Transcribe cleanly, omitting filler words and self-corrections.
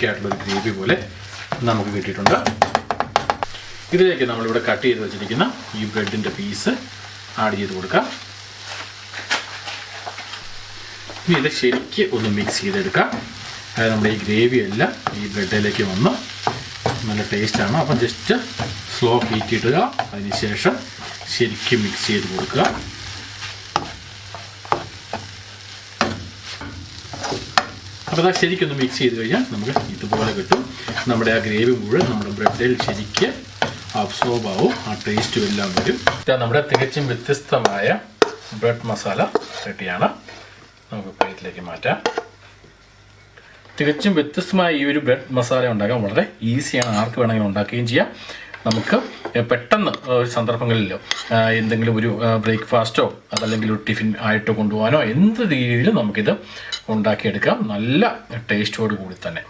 തിക്കായിട്ടുള്ളൊരു gravy പോലെ നമുക്ക് കിട്ടിയിട്ടുണ്ട്. ഇതിലേക്ക് നമ്മളിവിടെ കട്ട് ചെയ്ത് വെച്ചിരിക്കുന്ന ഈ ബ്രെഡിൻ്റെ പീസ് ആഡ് ചെയ്ത് കൊടുക്കാം. ഇനി ഇത് ശരിക്ക് ഒന്ന് മിക്സ് ചെയ്തെടുക്കാം. അതായത് നമ്മുടെ ഈ ഗ്രേവി എല്ലാം ഈ ബ്രെഡിലേക്ക് വന്ന് നല്ല ടേസ്റ്റാണ്. അപ്പം ജസ്റ്റ് സ്ലോ ഹീറ്റ് ഇടുക. അതിനുശേഷം ശരിക്കും മിക്സ് ചെയ്ത് കൊടുക്കുക. അപ്പോൾ അത് ശരിക്കൊന്ന് മിക്സ് ചെയ്ത് കഴിഞ്ഞാൽ നമുക്ക് ഇതുപോലെ കിട്ടും. നമ്മുടെ ആ ഗ്രേവി മുഴുവൻ നമ്മുടെ ബ്രെഡിൽ ശരിക്ക് അബ്സോർബ് ആവും. ആ ടേസ്റ്റും എല്ലാം വരും. നമ്മുടെ തികച്ചും വ്യത്യസ്തമായ ബ്രെഡ് മസാല റെഡിയാണ്. നമുക്ക് പ്ലേറ്റിലേക്ക് മാറ്റാം. തികച്ചും വ്യത്യസ്തമായ ഈ ഒരു ബ്രെഡ് മസാല ഉണ്ടാക്കാൻ വളരെ ഈസിയാണ്. ആർക്ക് വേണമെങ്കിലും ഉണ്ടാക്കുകയും ചെയ്യാം. നമുക്ക് പെട്ടെന്ന് ഒരു സന്ദർഭങ്ങളിലോ എന്തെങ്കിലും ഒരു ബ്രേക്ക്ഫാസ്റ്റോ അതല്ലെങ്കിൽ ഒരു ടിഫിൻ ആയിട്ട് കൊണ്ടുപോകാനോ എന്ത് രീതിയിലും നമുക്കിത് ഉണ്ടാക്കിയെടുക്കാം. നല്ല ടേസ്റ്റോട് കൂടി തന്നെ.